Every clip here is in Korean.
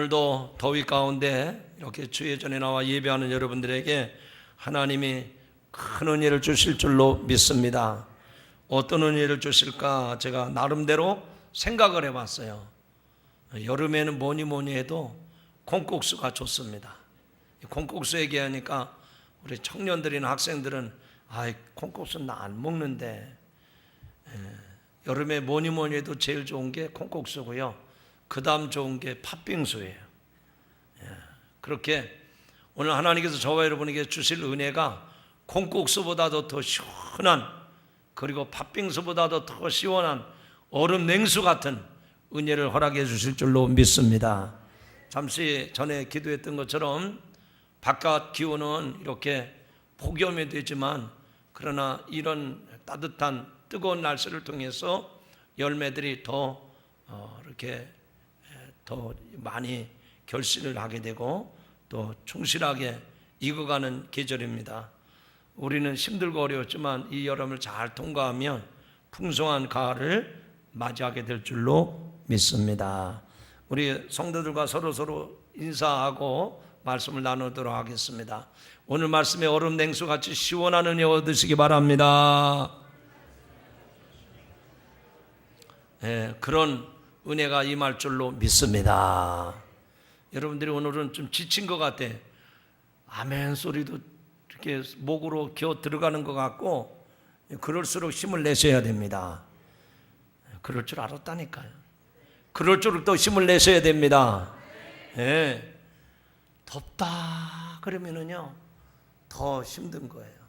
오늘도 더위 가운데 이렇게 주의 전에 나와 예배하는 여러분들에게 하나님이 큰 은혜를 주실 줄로 믿습니다. 어떤 은혜를 주실까 제가 나름대로 생각을 해봤어요. 여름에는 뭐니 해도 콩국수가 좋습니다. 콩국수 얘기하니까 우리 청년들이나 학생들은 콩국수는 나 안 먹는데, 여름에 뭐니 해도 제일 좋은 게 콩국수고요. 그 다음 좋은 게 팥빙수예요. 그렇게 오늘 하나님께서 저와 여러분에게 주실 은혜가 콩국수보다도 더 시원한, 그리고 팥빙수보다도 더 시원한 얼음 냉수 같은 은혜를 허락해 주실 줄로 믿습니다. 잠시 전에 기도했던 것처럼 바깥 기온은 이렇게 폭염이 되지만, 그러나 이런 따뜻한 뜨거운 날씨를 통해서 열매들이 이렇게 더 많이 결실을 하게 되고 또 충실하게 익어가는 계절입니다. 우리는 힘들고 어려웠지만 이 여름을 잘 통과하면 풍성한 가을을 맞이하게 될 줄로 믿습니다. 우리 성도들과 서로 인사하고 말씀을 나누도록 하겠습니다. 오늘 말씀에 얼음 냉수같이 시원한 은혜 얻으시기 바랍니다. 그런 은혜가 임할 줄로 믿습니다. 여러분들이 오늘은 좀 지친 것 같아. 아멘 소리도 이렇게 목으로 기어 들어가는 것 같고, 그럴수록 힘을 내셔야 됩니다. 그럴 줄 알았다니까요. 그럴 줄 또 힘을 내셔야 됩니다. 덥다 그러면은요 더 힘든 거예요.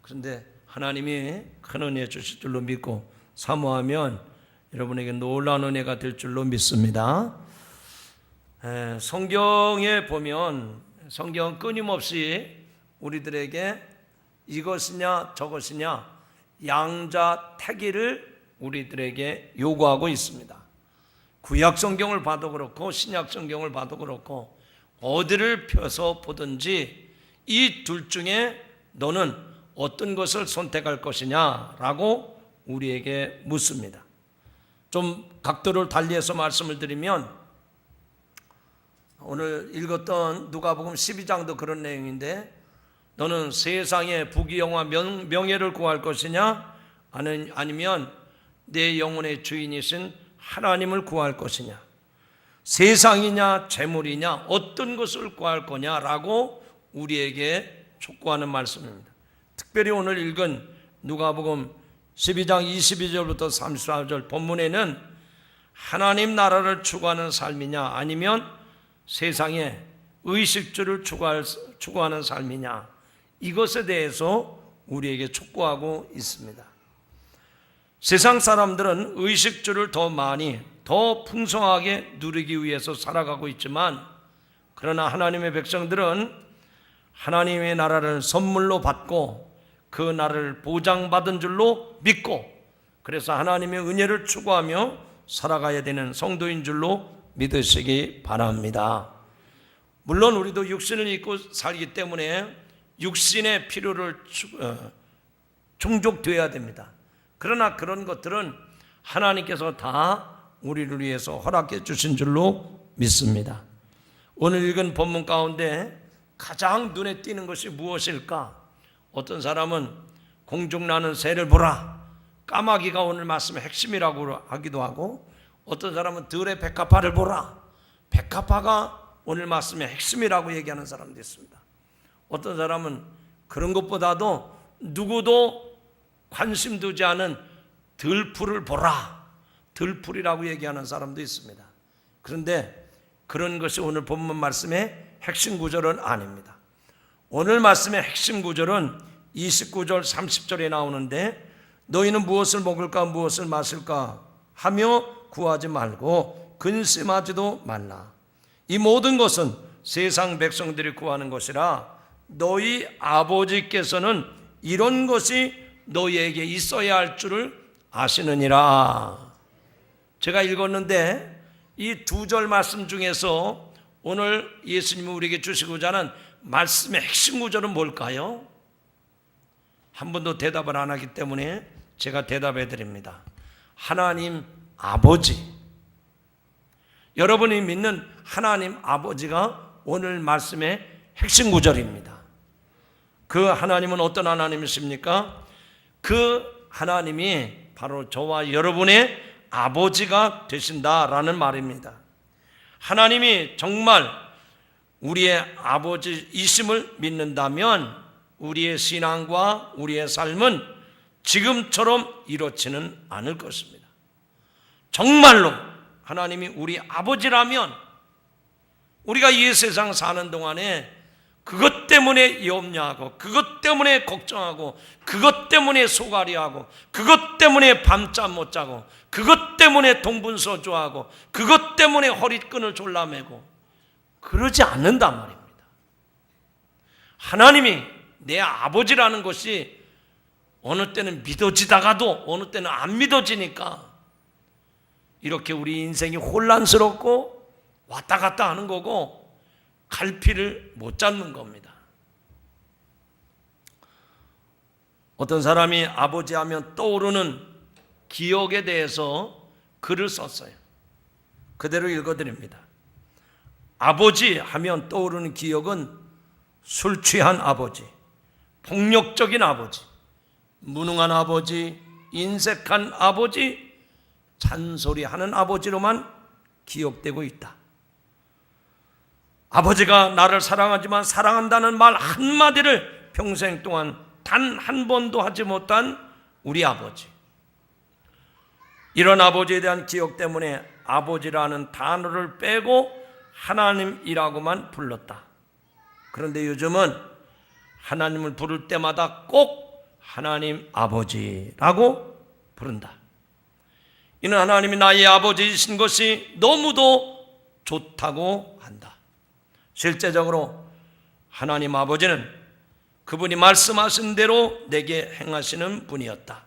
그런데 하나님이 큰 은혜 주실 줄로 믿고 사모하면 여러분에게 놀라운 은혜가 될 줄로 믿습니다. 성경에 보면 성경은 끊임없이 우리들에게 이것이냐 저것이냐 양자택일을 우리들에게 요구하고 있습니다. 구약 성경을 봐도 그렇고 신약 성경을 봐도 그렇고 어디를 펴서 보든지 이 둘 중에 너는 어떤 것을 선택할 것이냐라고 우리에게 묻습니다. 좀 각도를 달리해서 말씀을 드리면, 오늘 읽었던 누가복음 12장도 그런 내용인데, 너는 세상의 부귀영화 명예를 구할 것이냐 아니면 내 영혼의 주인이신 하나님을 구할 것이냐, 세상이냐 재물이냐 어떤 것을 구할 거냐라고 우리에게 촉구하는 말씀입니다. 특별히 오늘 읽은 누가복음 12장 22절부터 34절 본문에는 하나님 나라를 추구하는 삶이냐 아니면 세상의 의식주를 추구하는 삶이냐, 이것에 대해서 우리에게 촉구하고 있습니다. 세상 사람들은 의식주를 더 많이 더 풍성하게 누리기 위해서 살아가고 있지만, 그러나 하나님의 백성들은 하나님의 나라를 선물로 받고 그 나라를 보장받은 줄로 믿고, 그래서 하나님의 은혜를 추구하며 살아가야 되는 성도인 줄로 믿으시기 바랍니다. 물론 우리도 육신을 입고 살기 때문에 육신의 필요를 충족되어야 됩니다. 그러나 그런 것들은 하나님께서 다 우리를 위해서 허락해 주신 줄로 믿습니다. 오늘 읽은 본문 가운데 가장 눈에 띄는 것이 무엇일까? 어떤 사람은 공중나는 새를 보라, 까마귀가 오늘 말씀의 핵심이라고 하기도 하고, 어떤 사람은 들의 백합화를 보라, 백합화가 오늘 말씀의 핵심이라고 얘기하는 사람도 있습니다. 어떤 사람은 그런 것보다도 누구도 관심 두지 않은 들풀을 보라, 들풀이라고 얘기하는 사람도 있습니다. 그런데 그런 것이 오늘 본문 말씀의 핵심 구절은 아닙니다. 오늘 말씀의 핵심 구절은 29절 30절에 나오는데, 너희는 무엇을 먹을까 무엇을 마실까 하며 구하지 말고 근심하지도 말라. 이 모든 것은 세상 백성들이 구하는 것이라 너희 아버지께서는 이런 것이 너희에게 있어야 할 줄을 아시느니라. 제가 읽었는데 이 두 절 말씀 중에서 오늘 예수님이 우리에게 주시고자 하는 말씀의 핵심 구절은 뭘까요? 한 번도 대답을 안 하기 때문에 제가 대답해 드립니다. 하나님 아버지, 여러분이 믿는 하나님 아버지가 오늘 말씀의 핵심 구절입니다. 그 하나님은 어떤 하나님이십니까? 그 하나님이 바로 저와 여러분의 아버지가 되신다라는 말입니다. 하나님이 정말 우리의 아버지이심을 믿는다면 우리의 신앙과 우리의 삶은 지금처럼 이렇지는 않을 것입니다. 정말로 하나님이 우리 아버지라면 우리가 이 세상 사는 동안에 그것 때문에 염려하고 그것 때문에 걱정하고 그것 때문에 소갈이하고 그것 때문에 밤잠 못 자고 그것 때문에 동분서주하고 그것 때문에 허리끈을 졸라매고 그러지 않는단 말입니다. 하나님이 내 아버지라는 것이 어느 때는 믿어지다가도 어느 때는 안 믿어지니까 이렇게 우리 인생이 혼란스럽고 왔다 갔다 하는 거고 갈피를 못 잡는 겁니다. 어떤 사람이 아버지 하면 떠오르는 기억에 대해서 글을 썼어요. 그대로 읽어드립니다. 아버지 하면 떠오르는 기억은 술 취한 아버지, 폭력적인 아버지, 무능한 아버지, 인색한 아버지, 잔소리하는 아버지로만 기억되고 있다. 아버지가 나를 사랑하지만 사랑한다는 말 한마디를 평생 동안 단 한 번도 하지 못한 우리 아버지. 이런 아버지에 대한 기억 때문에 아버지라는 단어를 빼고 하나님이라고만 불렀다. 그런데 요즘은 하나님을 부를 때마다 꼭 하나님 아버지라고 부른다. 이는 하나님이 나의 아버지이신 것이 너무도 좋다고 한다. 실제적으로 하나님 아버지는 그분이 말씀하신 대로 내게 행하시는 분이었다.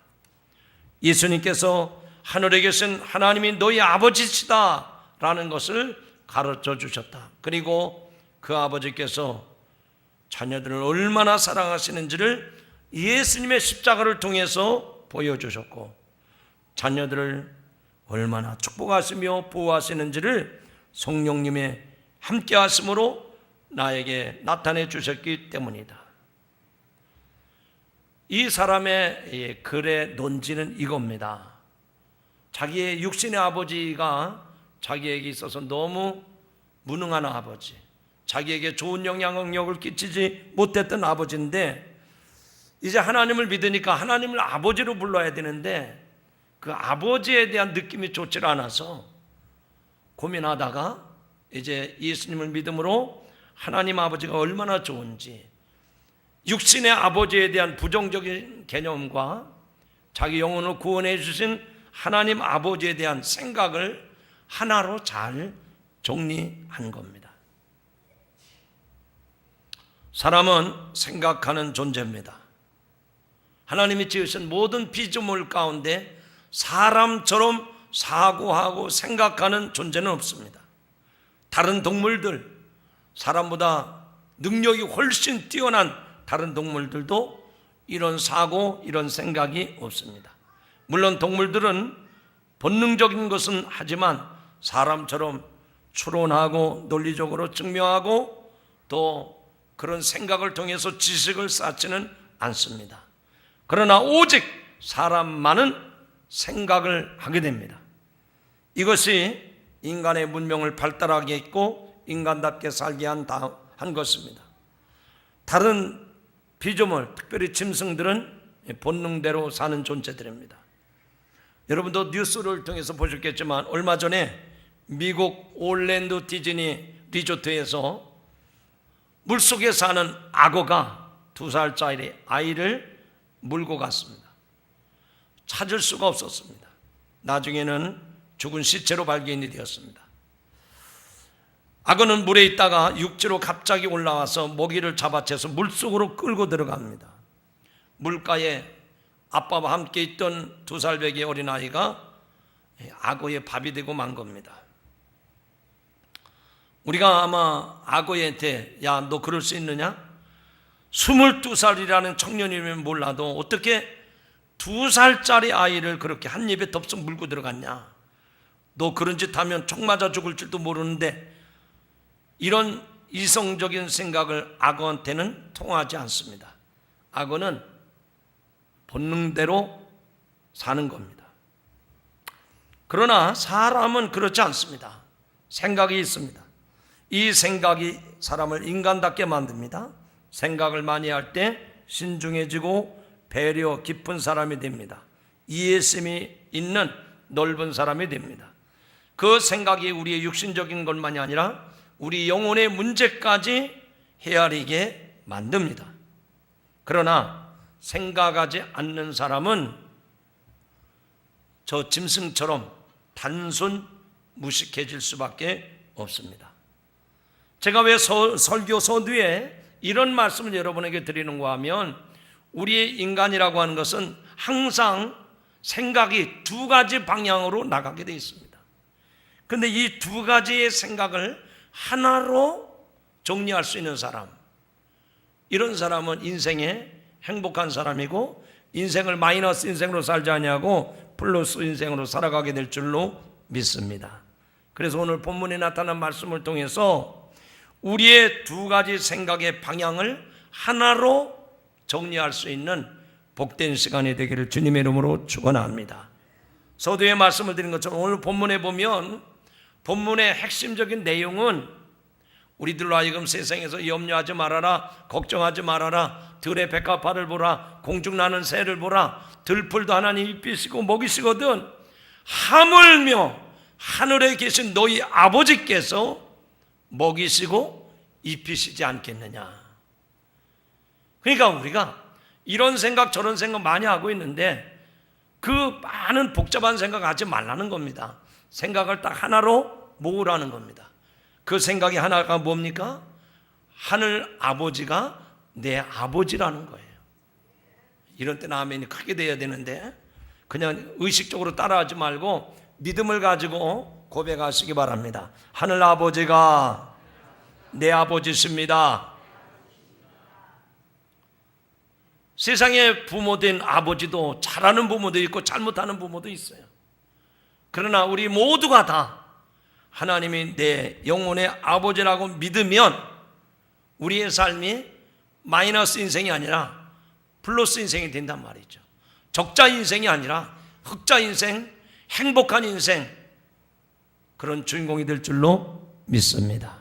예수님께서 하늘에 계신 하나님이 너희 아버지시다 라는 것을 가르쳐 주셨다. 그리고 그 아버지께서 자녀들을 얼마나 사랑하시는지를 예수님의 십자가를 통해서 보여주셨고 자녀들을 얼마나 축복하시며 보호하시는지를 성령님의 함께 하심으로 나에게 나타내 주셨기 때문이다. 이 사람의 글의 논지는 이겁니다. 자기의 육신의 아버지가 자기에게 있어서 너무 무능한 아버지, 자기에게 좋은 영향력을 끼치지 못했던 아버지인데 이제 하나님을 믿으니까 하나님을 아버지로 불러야 되는데 그 아버지에 대한 느낌이 좋지 않아서 고민하다가 이제 예수님을 믿음으로 하나님 아버지가 얼마나 좋은지 육신의 아버지에 대한 부정적인 개념과 자기 영혼을 구원해 주신 하나님 아버지에 대한 생각을 하나로 잘 정리한 겁니다. 사람은 생각하는 존재입니다. 하나님이 지으신 모든 피조물 가운데 사람처럼 사고하고 생각하는 존재는 없습니다. 다른 동물들, 사람보다 능력이 훨씬 뛰어난 다른 동물들도 이런 사고, 이런 생각이 없습니다. 물론 동물들은 본능적인 것은 하지만 사람처럼 추론하고 논리적으로 증명하고 또 그런 생각을 통해서 지식을 쌓지는 않습니다. 그러나 오직 사람만은 생각을 하게 됩니다. 이것이 인간의 문명을 발달하게 했고 인간답게 살게 한 것입니다. 다른 피조물, 특별히 짐승들은 본능대로 사는 존재들입니다. 여러분도 뉴스를 통해서 보셨겠지만 얼마 전에 미국 올랜도 디즈니 리조트에서 물속에 사는 악어가 2살짜리 아이를 물고 갔습니다. 찾을 수가 없었습니다. 나중에는 죽은 시체로 발견이 되었습니다. 악어는 물에 있다가 육지로 갑자기 올라와서 먹이를 잡아채서 물속으로 끌고 들어갑니다. 물가에 아빠와 함께 있던 2살배기 어린아이가 악어의 밥이 되고 만 겁니다. 우리가 아마 악어한테 야, 너 그럴 수 있느냐? 22살이라는 청년이면 몰라도 어떻게 2살짜리 아이를 그렇게 한 입에 덥석 물고 들어갔냐? 너 그런 짓 하면 총 맞아 죽을 줄도 모르는데, 이런 이성적인 생각을 악어한테는 통하지 않습니다. 악어는 본능대로 사는 겁니다. 그러나 사람은 그렇지 않습니다. 생각이 있습니다. 이 생각이 사람을 인간답게 만듭니다. 생각을 많이 할 때 신중해지고 배려 깊은 사람이 됩니다. 이해심이 있는 넓은 사람이 됩니다. 그 생각이 우리의 육신적인 것만이 아니라 우리 영혼의 문제까지 헤아리게 만듭니다. 그러나 생각하지 않는 사람은 저 짐승처럼 단순 무식해질 수밖에 없습니다. 제가 왜 설교 서두에 이런 말씀을 여러분에게 드리는가 하면, 우리의 인간이라고 하는 것은 항상 생각이 두 가지 방향으로 나가게 되어 있습니다. 그런데 이 두 가지의 생각을 하나로 정리할 수 있는 사람, 이런 사람은 인생에 행복한 사람이고, 인생을 마이너스 인생으로 살지 아니하고 플러스 인생으로 살아가게 될 줄로 믿습니다. 그래서 오늘 본문에 나타난 말씀을 통해서 우리의 두 가지 생각의 방향을 하나로 정리할 수 있는 복된 시간이 되기를 주님의 이름으로 축원합니다. 서두에 말씀을 드린 것처럼 오늘 본문에 보면, 본문의 핵심적인 내용은 우리들로 하여금 세상에서 염려하지 말아라, 걱정하지 말아라, 들의 백합화를 보라, 공중 나는 새를 보라, 들풀도 하나님 입히시고 먹이시거든 하물며 하늘에 계신 너희 아버지께서 먹이시고 입히시지 않겠느냐. 그러니까 우리가 이런 생각 저런 생각 많이 하고 있는데, 그 많은 복잡한 생각 하지 말라는 겁니다. 생각을 딱 하나로 모으라는 겁니다. 그 생각이 하나가 뭡니까? 하늘 아버지가 내 아버지라는 거예요. 이런 때는 아멘이 크게 돼야 되는데, 그냥 의식적으로 따라하지 말고 믿음을 가지고 고백하시기 바랍니다. 하늘 아버지가 내 아버지십니다. 세상에 부모된 아버지도 잘하는 부모도 있고 잘못하는 부모도 있어요. 그러나 우리 모두가 다 하나님이 내 영혼의 아버지라고 믿으면 우리의 삶이 마이너스 인생이 아니라 플러스 인생이 된단 말이죠. 적자 인생이 아니라 흑자 인생, 행복한 인생, 그런 주인공이 될 줄로 믿습니다.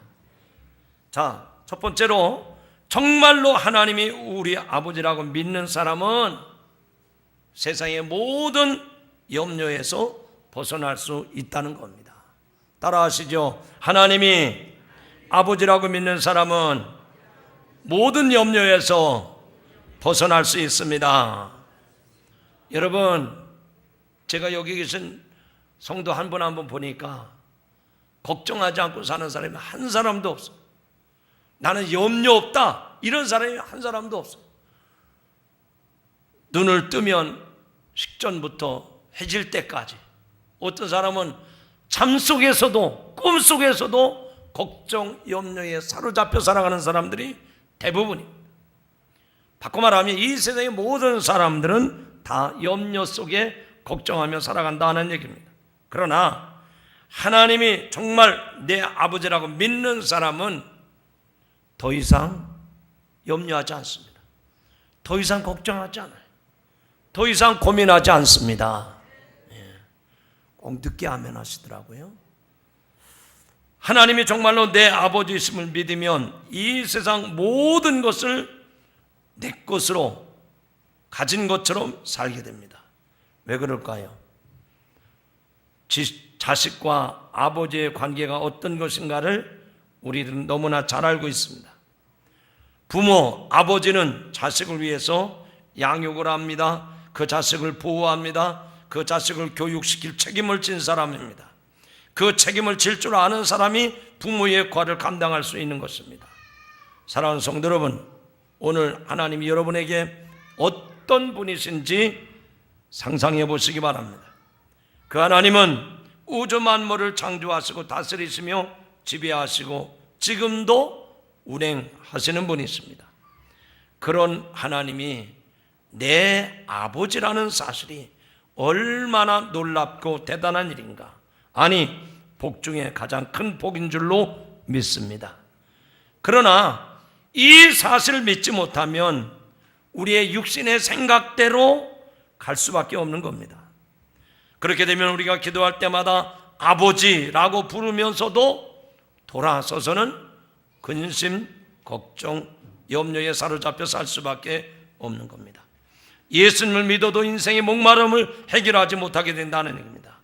자, 첫 번째로 정말로 하나님이 우리 아버지라고 믿는 사람은 세상의 모든 염려에서 벗어날 수 있다는 겁니다. 따라하시죠. 하나님이 아버지라고 믿는 사람은 모든 염려에서 벗어날 수 있습니다. 여러분, 제가 여기 계신 성도 한 분 한 분 보니까 걱정하지 않고 사는 사람이 한 사람도 없어요. 나는 염려 없다, 이런 사람이 한 사람도 없어요. 눈을 뜨면 식전부터 해질 때까지, 어떤 사람은 잠 속에서도 꿈 속에서도 걱정, 염려에 사로잡혀 살아가는 사람들이 대부분입니다. 바꿔 말하면 이 세상의 모든 사람들은 다 염려 속에 걱정하며 살아간다는 얘기입니다. 그러나 하나님이 정말 내 아버지라고 믿는 사람은 더 이상 염려하지 않습니다. 더 이상 걱정하지 않아요. 더 이상 고민하지 않습니다. 꼭 늦게 아멘 하시더라고요. 하나님이 정말로 내 아버지이심을 믿으면 이 세상 모든 것을 내 것으로 가진 것처럼 살게 됩니다. 왜 그럴까요? 자식과 아버지의 관계가 어떤 것인가를 우리들은 너무나 잘 알고 있습니다. 부모, 아버지는 자식을 위해서 양육을 합니다. 그 자식을 보호합니다. 그 자식을 교육시킬 책임을 진 사람입니다. 그 책임을 질 줄 아는 사람이 부모의 역할을 감당할 수 있는 것입니다. 사랑하는 성도 여러분, 오늘 하나님이 여러분에게 어떤 분이신지 상상해 보시기 바랍니다. 그 하나님은 우주 만물을 창조하시고 다스리시며 지배하시고 지금도 운행하시는 분이십니다. 그런 하나님이 내 아버지라는 사실이 얼마나 놀랍고 대단한 일인가. 아니, 복 중에 가장 큰 복인 줄로 믿습니다. 그러나 이 사실을 믿지 못하면 우리의 육신의 생각대로 갈 수밖에 없는 겁니다. 그렇게 되면 우리가 기도할 때마다 아버지라고 부르면서도 돌아서서는 근심, 걱정, 염려에 사로잡혀 살 수밖에 없는 겁니다. 예수님을 믿어도 인생의 목마름을 해결하지 못하게 된다는 얘기입니다.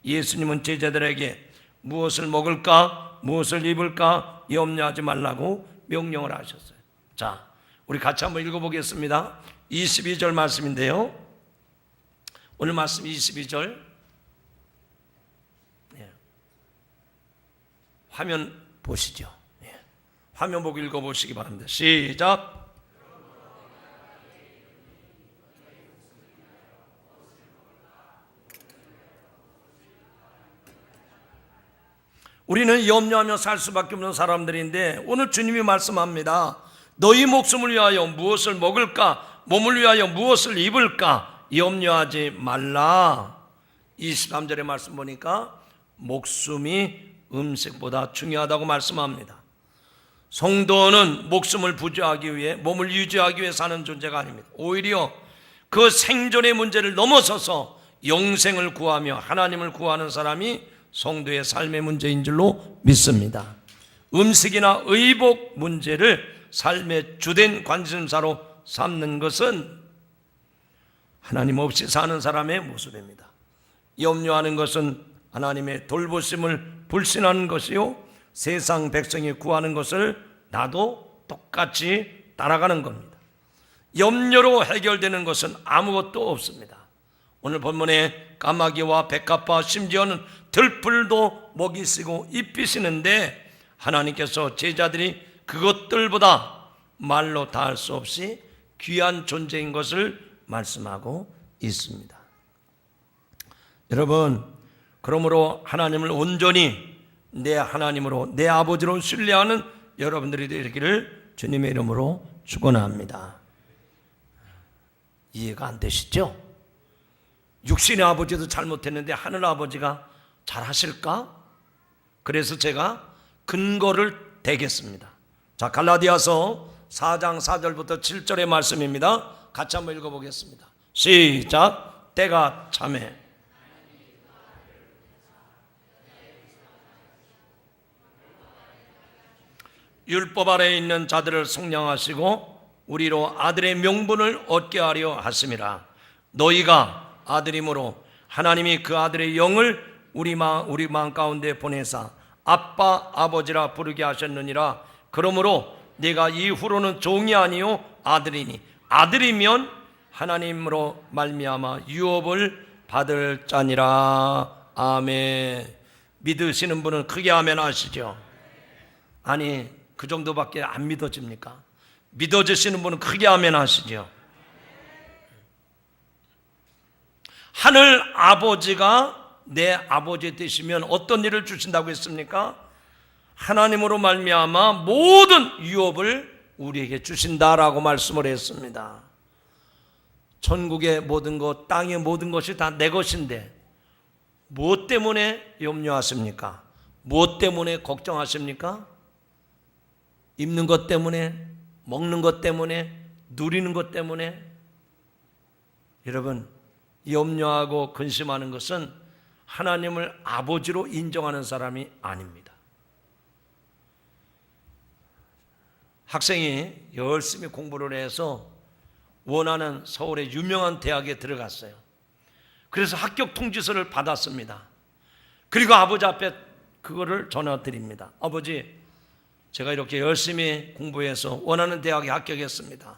예수님은 제자들에게 무엇을 먹을까, 무엇을 입을까 염려하지 말라고 명령을 하셨어요. 자, 우리 같이 한번 읽어보겠습니다. 22절 말씀인데요. 오늘 말씀 22절. 화면 보시죠. 화면 보고 읽어보시기 바랍니다. 시작. 우리는 염려하며 살 수밖에 없는 사람들인데 오늘 주님이 말씀합니다. 너희 목숨을 위하여 무엇을 먹을까, 몸을 위하여 무엇을 입을까 염려하지 말라. 23절의 말씀 보니까 목숨이 음식보다 중요하다고 말씀합니다. 성도는 목숨을 부지하기 위해, 몸을 유지하기 위해 사는 존재가 아닙니다. 오히려 그 생존의 문제를 넘어서서 영생을 구하며 하나님을 구하는 사람이 성도의 삶의 문제인 줄로 믿습니다. 음식이나 의복 문제를 삶의 주된 관심사로 삼는 것은 하나님 없이 사는 사람의 모습입니다. 염려하는 것은 하나님의 돌보심을 불신하는 것이요, 세상 백성이 구하는 것을 나도 똑같이 따라가는 겁니다. 염려로 해결되는 것은 아무것도 없습니다. 오늘 본문에 까마귀와 백합과 심지어는 들풀도 먹이시고 입히시는데 하나님께서 제자들이 그것들보다 말로 다할 수 없이 귀한 존재인 것을 말씀하고 있습니다. 여러분, 그러므로 하나님을 온전히 내 하나님으로, 내 아버지로 신뢰하는 여러분들이 되기를 주님의 이름으로 축원합니다. 이해가 안 되시죠? 육신의 아버지도 잘못했는데 하늘 아버지가 잘하실까? 그래서 제가 근거를 대겠습니다. 자, 갈라디아서 4장 4절부터 7절의 말씀입니다. 같이 한번 읽어보겠습니다. 시작. 때가 참해 율법 아래에 있는 자들을 속량하시고 우리로 아들의 명분을 얻게 하려 하심이라. 너희가 아들이므로 하나님이 그 아들의 영을 우리 마음 가운데 보내사 아빠 아버지라 부르게 하셨느니라. 그러므로 네가 이후로는 종이 아니요 아들이니 아들이면 하나님으로 말미암아 유업을 받을 자니라. 아멘. 믿으시는 분은 크게 아멘 하시죠. 아니, 그 정도밖에 안 믿어집니까? 믿어지시는 분은 크게 아멘 하시죠. 하늘 아버지가 내 아버지 되시면 어떤 일을 주신다고 했습니까? 하나님으로 말미암아 모든 유업을 우리에게 주신다라고 말씀을 했습니다. 천국의 모든 것, 땅의 모든 것이 다 내 것인데 무엇 때문에 염려하십니까? 무엇 때문에 걱정하십니까? 입는 것 때문에, 먹는 것 때문에, 누리는 것 때문에. 여러분, 염려하고 근심하는 것은 하나님을 아버지로 인정하는 사람이 아닙니다. 학생이 열심히 공부를 해서 원하는 서울의 유명한 대학에 들어갔어요. 그래서 합격 통지서를 받았습니다. 그리고 아버지 앞에 그거를 전화드립니다. 아버지, 제가 이렇게 열심히 공부해서 원하는 대학에 합격했습니다.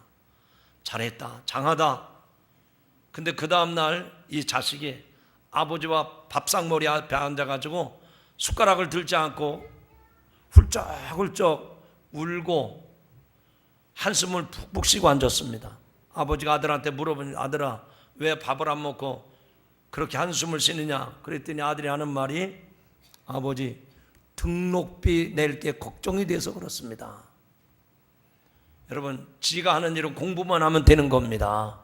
잘했다, 장하다. 근데 그 다음날 이 자식이 아버지와 밥상머리 앞에 앉아가지고 숟가락을 들지 않고 훌쩍훌쩍 울고 한숨을 푹푹 쉬고 앉았습니다. 아버지가 아들한테 물어보니, 아들아, 왜 밥을 안 먹고 그렇게 한숨을 쉬느냐? 그랬더니 아들이 하는 말이, 아버지, 등록비 낼 게 걱정이 돼서 그렇습니다. 여러분, 지가 하는 일은 공부만 하면 되는 겁니다.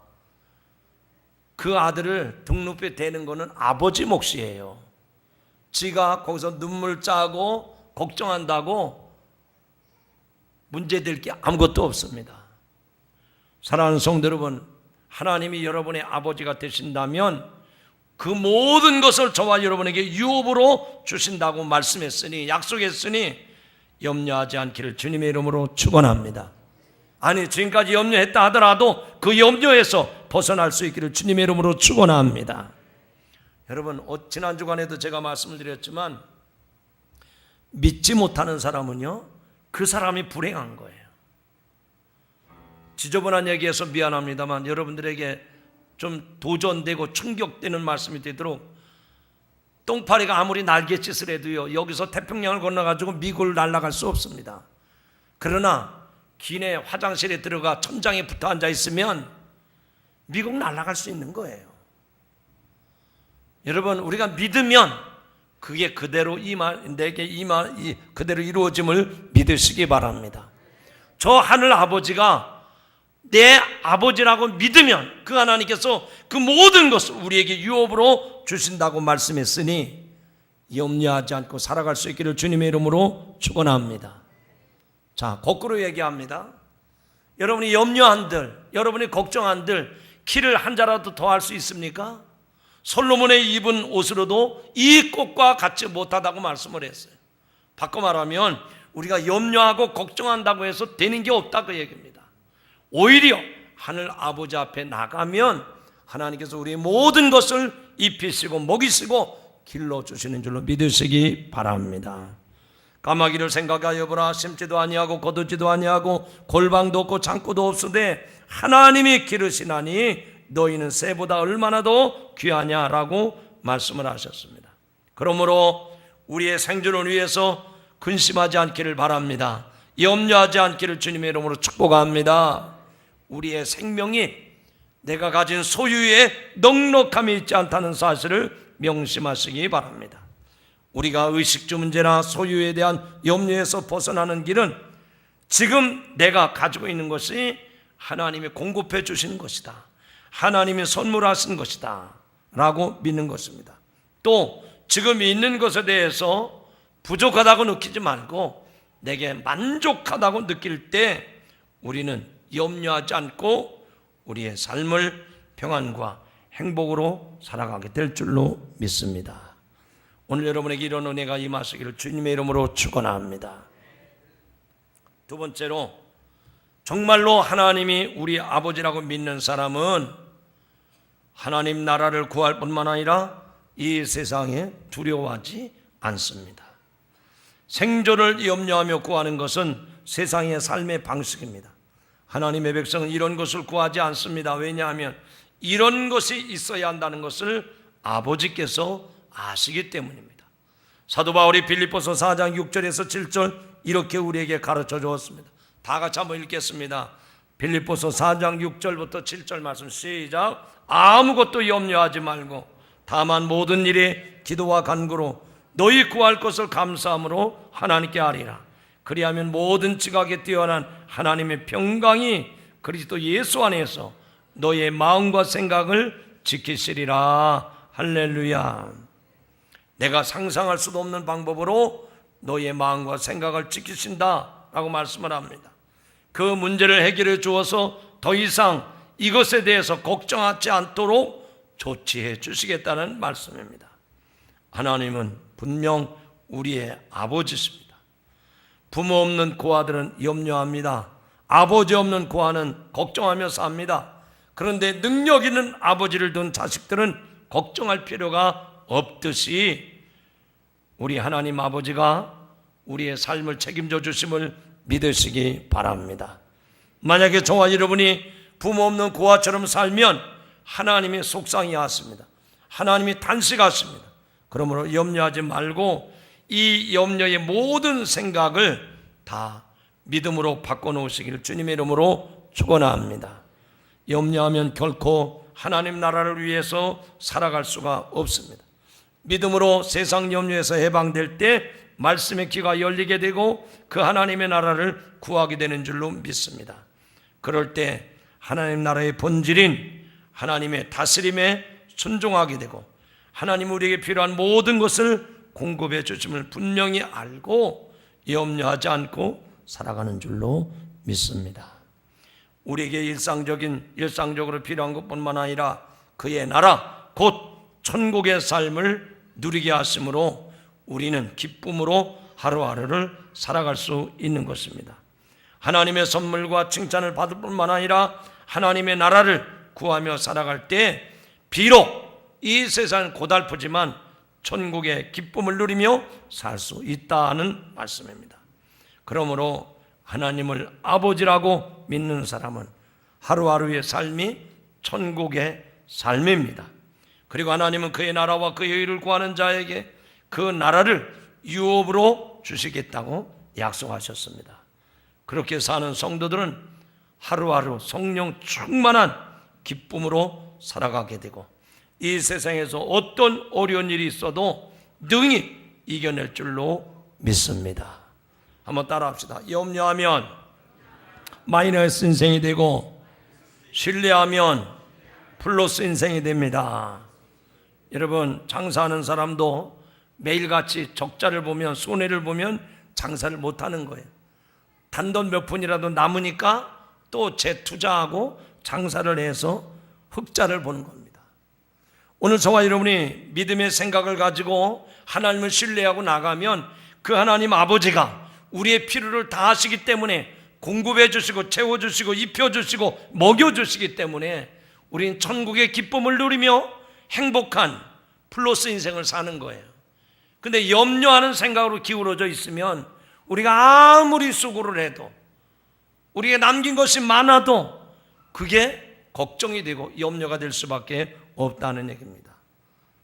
그 아들을 등록비 대는 거는 아버지 몫이에요. 지가 거기서 눈물 짜고 걱정한다고 문제될 게 아무것도 없습니다. 사랑하는 성도 여러분, 하나님이 여러분의 아버지가 되신다면 그 모든 것을 저와 여러분에게 유업으로 주신다고 말씀했으니, 약속했으니 염려하지 않기를 주님의 이름으로 축원합니다. 아니, 지금까지 염려했다 하더라도 그 염려에서 벗어날 수 있기를 주님의 이름으로 축원합니다. 여러분, 지난 주간에도 제가 말씀을 드렸지만 믿지 못하는 사람은요, 그 사람이 불행한 거예요. 지저분한 얘기해서 미안합니다만 여러분들에게 좀 도전되고 충격되는 말씀이 되도록, 똥파리가 아무리 날갯짓을 해도요, 여기서 태평양을 건너가지고 미국을 날아갈 수 없습니다. 그러나 기내 화장실에 들어가 천장에 붙어 앉아 있으면 미국 날아갈 수 있는 거예요. 여러분, 우리가 믿으면 그게 그대로 그대로 이루어짐을 믿으시기 바랍니다. 저 하늘 아버지가 내 아버지라고 믿으면 그 하나님께서 그 모든 것을 우리에게 유업으로 주신다고 말씀했으니 염려하지 않고 살아갈 수 있기를 주님의 이름으로 축원합니다. 자, 거꾸로 얘기합니다. 여러분이 염려한들, 여러분이 걱정한들 키를 한 자라도 더 할 수 있습니까? 솔로몬의 입은 옷으로도 이 꽃과 같지 못하다고 말씀을 했어요. 바꿔 말하면 우리가 염려하고 걱정한다고 해서 되는 게 없다, 그 얘기입니다. 오히려 하늘 아버지 앞에 나가면 하나님께서 우리의 모든 것을 입히시고 먹이시고 길러주시는 줄로 믿으시기 바랍니다. 까마귀를 생각하여 보라. 심지도 아니하고 거두지도 아니하고 골방도 없고 창고도 없으되 하나님이 기르시나니 너희는 새보다 얼마나 더 귀하냐라고 말씀을 하셨습니다. 그러므로 우리의 생존을 위해서 근심하지 않기를 바랍니다. 염려하지 않기를 주님의 이름으로 축복합니다. 우리의 생명이 내가 가진 소유에 넉넉함이 있지 않다는 사실을 명심하시기 바랍니다. 우리가 의식주 문제나 소유에 대한 염려에서 벗어나는 길은 지금 내가 가지고 있는 것이 하나님이 공급해 주시는 것이다, 하나님이 선물하신 것이다 라고 믿는 것입니다. 또 지금 있는 것에 대해서 부족하다고 느끼지 말고 내게 만족하다고 느낄 때 우리는 염려하지 않고 우리의 삶을 평안과 행복으로 살아가게 될 줄로 믿습니다. 오늘 여러분에게 이런 은혜가 임하시기를 주님의 이름으로 축원합니다. 두 번째로, 정말로 하나님이 우리 아버지라고 믿는 사람은 하나님 나라를 구할 뿐만 아니라 이 세상에 두려워하지 않습니다. 생존을 염려하며 구하는 것은 세상의 삶의 방식입니다. 하나님의 백성은 이런 것을 구하지 않습니다. 왜냐하면 이런 것이 있어야 한다는 것을 아버지께서 아시기 때문입니다. 사도 바울이 빌립보서 4장 6절에서 7절 이렇게 우리에게 가르쳐 주었습니다. 다 같이 한번 읽겠습니다. 빌립보서 4장 6절부터 7절 말씀 시작. 아무것도 염려하지 말고 다만 모든 일에 기도와 간구로 너희 구할 것을 감사함으로 하나님께 아리라. 그리하면 모든 지각에 뛰어난 하나님의 평강이 그리스도 예수 안에서 너의 마음과 생각을 지키시리라. 할렐루야. 내가 상상할 수도 없는 방법으로 너의 마음과 생각을 지키신다 라고 말씀을 합니다. 그 문제를 해결해 주어서 더 이상 이것에 대해서 걱정하지 않도록 조치해 주시겠다는 말씀입니다. 하나님은 분명 우리의 아버지십니다. 부모 없는 고아들은 염려합니다. 아버지 없는 고아는 걱정하며 삽니다. 그런데 능력 있는 아버지를 둔 자식들은 걱정할 필요가 없듯이 우리 하나님 아버지가 우리의 삶을 책임져 주심을 믿으시기 바랍니다. 만약에 저와 여러분이 부모 없는 고아처럼 살면 하나님이 속상해하십니다. 하나님이 탄식하십니다. 그러므로 염려하지 말고 이 염려의 모든 생각을 다 믿음으로 바꿔놓으시기를 주님의 이름으로 축원합니다. 염려하면 결코 하나님 나라를 위해서 살아갈 수가 없습니다. 믿음으로 세상 염려에서 해방될 때 말씀의 귀가 열리게 되고 그 하나님의 나라를 구하게 되는 줄로 믿습니다. 그럴 때 하나님 나라의 본질인 하나님의 다스림에 순종하게 되고 하나님 우리에게 필요한 모든 것을 공급해 주심을 분명히 알고 염려하지 않고 살아가는 줄로 믿습니다. 우리에게 일상적으로 필요한 것뿐만 아니라 그의 나라 곧 천국의 삶을 누리게 하심으로 우리는 기쁨으로 하루하루를 살아갈 수 있는 것입니다. 하나님의 선물과 칭찬을 받을 뿐만 아니라 하나님의 나라를 구하며 살아갈 때 비록 이 세상은 고달프지만 천국의 기쁨을 누리며 살 수 있다는 말씀입니다. 그러므로 하나님을 아버지라고 믿는 사람은 하루하루의 삶이 천국의 삶입니다. 그리고 하나님은 그의 나라와 그의 의를 구하는 자에게 그 나라를 유업으로 주시겠다고 약속하셨습니다. 그렇게 사는 성도들은 하루하루 성령 충만한 기쁨으로 살아가게 되고 이 세상에서 어떤 어려운 일이 있어도 능히 이겨낼 줄로 믿습니다. 한번 따라합시다. 염려하면 마이너스 인생이 되고 신뢰하면 플러스 인생이 됩니다. 여러분, 장사하는 사람도 매일같이 적자를 보면, 손해를 보면 장사를 못하는 거예요. 단돈 몇 푼이라도 남으니까 또 재투자하고 장사를 해서 흑자를 보는 겁니다. 오늘 저와 여러분이 믿음의 생각을 가지고 하나님을 신뢰하고 나가면 그 하나님 아버지가 우리의 필요를 다 하시기 때문에 공급해 주시고 채워주시고 입혀주시고 먹여주시기 때문에 우리는 천국의 기쁨을 누리며 행복한 플러스 인생을 사는 거예요. 근데 염려하는 생각으로 기울어져 있으면 우리가 아무리 수고를 해도 우리가 남긴 것이 많아도 그게 걱정이 되고 염려가 될 수밖에 없다는 얘기입니다.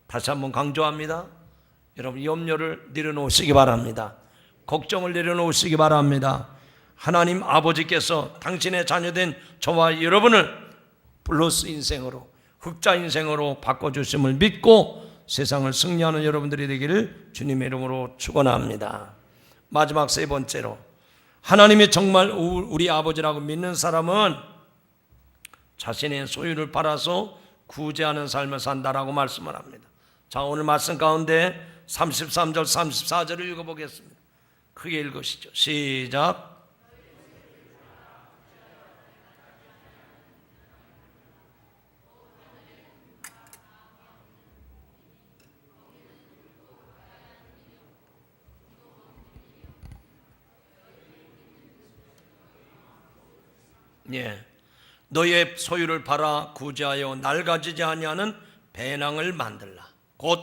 다시 한번 강조합니다. 여러분, 염려를 내려놓으시기 바랍니다. 걱정을 내려놓으시기 바랍니다. 하나님 아버지께서 당신의 자녀된 저와 여러분을 플러스 인생으로, 흑자 인생으로 바꿔주심을 믿고 세상을 승리하는 여러분들이 되기를 주님의 이름으로 축원합니다. 마지막 세 번째로, 하나님이 정말 우리 아버지라고 믿는 사람은 자신의 소유를 팔아서 구제하는 삶을 산다라고 말씀을 합니다. 자, 오늘 말씀 가운데 33절 34절을 읽어보겠습니다. 크게 읽으시죠. 시작. 예, 너의 소유를 팔아 구제하여 낡아지지 아니하는 배낭을 만들라. 곧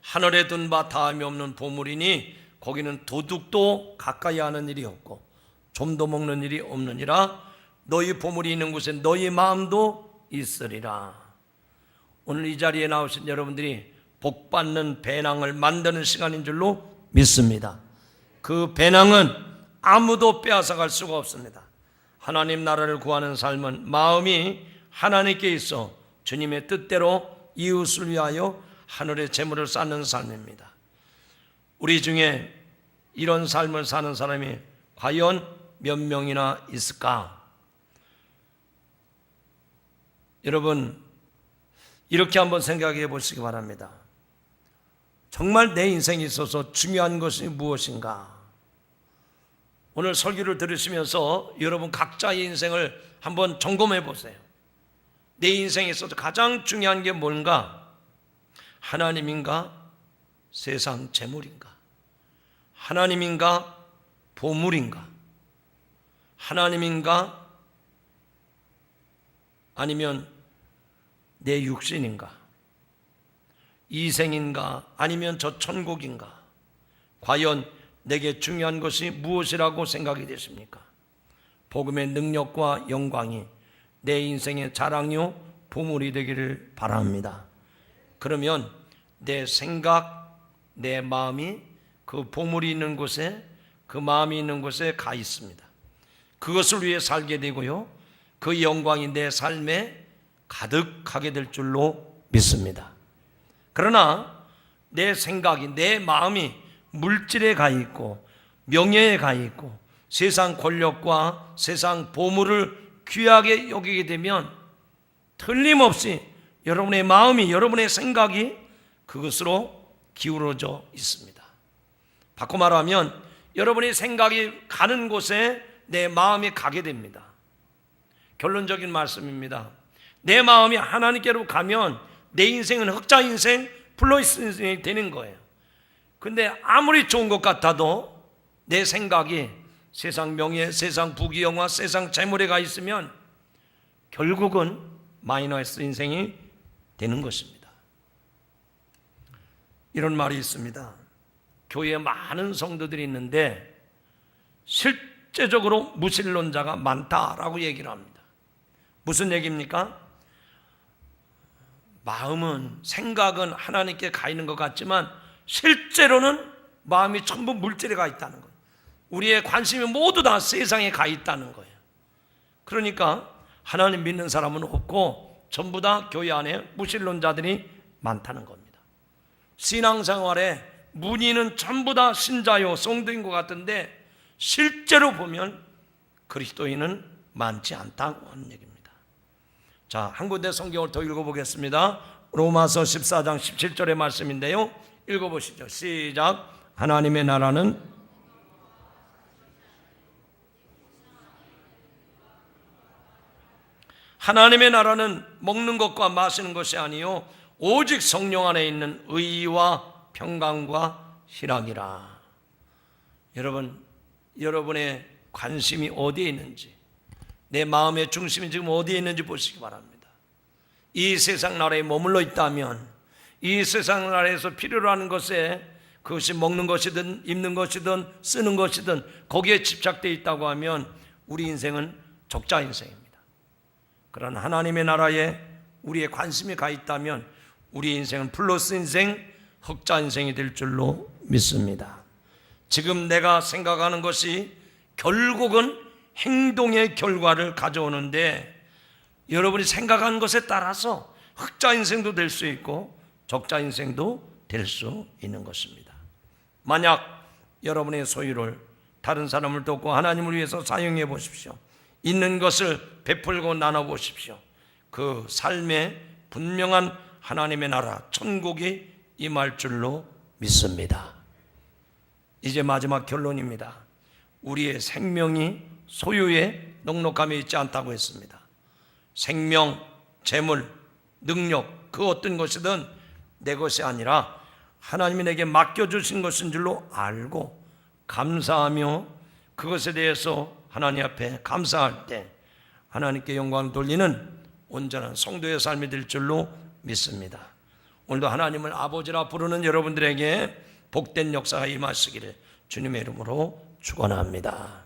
하늘에 둔 바 다함이 없는 보물이니 거기는 도둑도 가까이 하는 일이 없고 좀도 먹는 일이 없느니라. 너희 보물이 있는 곳에 너희 마음도 있으리라. 오늘 이 자리에 나오신 여러분들이 복받는 배낭을 만드는 시간인 줄로 믿습니다. 그 배낭은 아무도 빼앗아갈 수가 없습니다. 하나님 나라를 구하는 삶은 마음이 하나님께 있어 주님의 뜻대로 이웃을 위하여 하늘의 재물을 쌓는 삶입니다. 우리 중에 이런 삶을 사는 사람이 과연 몇 명이나 있을까? 여러분, 이렇게 한번 생각해 보시기 바랍니다. 정말 내 인생에 있어서 중요한 것이 무엇인가? 오늘 설교를 들으시면서 여러분 각자의 인생을 한번 점검해 보세요. 내 인생에 있어서 가장 중요한 게 뭔가? 하나님인가? 세상 재물인가? 하나님인가? 보물인가? 하나님인가? 아니면 내 육신인가? 이생인가? 아니면 저 천국인가? 과연 내게 중요한 것이 무엇이라고 생각이 되십니까? 복음의 능력과 영광이 내 인생의 자랑요 보물이 되기를 바랍니다. 그러면 내 생각, 내 마음이 그 보물이 있는 곳에, 그 마음이 있는 곳에 가 있습니다. 그것을 위해 살게 되고요, 그 영광이 내 삶에 가득하게 될 줄로 믿습니다. 그러나 내 생각이, 내 마음이 물질에 가 있고 명예에 가 있고 세상 권력과 세상 보물을 귀하게 여기게 되면 틀림없이 여러분의 마음이, 여러분의 생각이 그것으로 기울어져 있습니다. 바꿔 말하면 여러분의 생각이 가는 곳에 내 마음이 가게 됩니다. 결론적인 말씀입니다. 내 마음이 하나님께로 가면 내 인생은 흑자 인생, 플러스 인생이 되는 거예요. 근데 아무리 좋은 것 같아도 내 생각이 세상 명예, 세상 부귀영화, 세상 재물에 가 있으면 결국은 마이너스 인생이 되는 것입니다. 이런 말이 있습니다. 교회에 많은 성도들이 있는데 실제적으로 무신론자가 많다라고 얘기를 합니다. 무슨 얘기입니까? 마음은, 생각은 하나님께 가 있는 것 같지만 실제로는 마음이 전부 물질에 가 있다는 거예요. 우리의 관심이 모두 다 세상에 가 있다는 거예요. 그러니까 하나님 믿는 사람은 없고 전부 다 교회 안에 무신론자들이 많다는 겁니다. 신앙생활에 문의는 전부 다 신자요 성도인 것 같은데 실제로 보면 그리스도인은 많지 않다고 하는 얘기입니다. 자, 한 군데 성경을 더 읽어보겠습니다. 로마서 14장 17절의 말씀인데요, 읽어보시죠. 시작. 하나님의 나라는 먹는 것과 마시는 것이 아니요 오직 성령 안에 있는 의와 평강과 희락이라. 여러분의 관심이 어디에 있는지, 내 마음의 중심이 지금 어디에 있는지 보시기 바랍니다. 이 세상 나라에 머물러 있다면, 이 세상 나라에서 필요로 하는 것에, 그것이 먹는 것이든 입는 것이든 쓰는 것이든 거기에 집착되어 있다고 하면 우리 인생은 적자 인생입니다. 그런 하나님의 나라에 우리의 관심이 가 있다면 우리 인생은 플러스 인생, 흑자 인생이 될 줄로 믿습니다. 지금 내가 생각하는 것이 결국은 행동의 결과를 가져오는데, 여러분이 생각하는 것에 따라서 흑자 인생도 될 수 있고 적자 인생도 될 수 있는 것입니다. 만약 여러분의 소유를 다른 사람을 돕고 하나님을 위해서 사용해 보십시오. 있는 것을 베풀고 나눠 보십시오. 그 삶에 분명한 하나님의 나라, 천국이 임할 줄로 믿습니다. 이제 마지막 결론입니다. 우리의 생명이 소유에 넉넉함이 있지 않다고 했습니다. 생명, 재물, 능력, 그 어떤 것이든 내 것이 아니라 하나님이 내게 맡겨주신 것인 줄로 알고 감사하며 그것에 대해서 하나님 앞에 감사할 때 하나님께 영광을 돌리는 온전한 성도의 삶이 될 줄로 믿습니다. 오늘도 하나님을 아버지라 부르는 여러분들에게 복된 역사가 임하시기를 주님의 이름으로 축원합니다.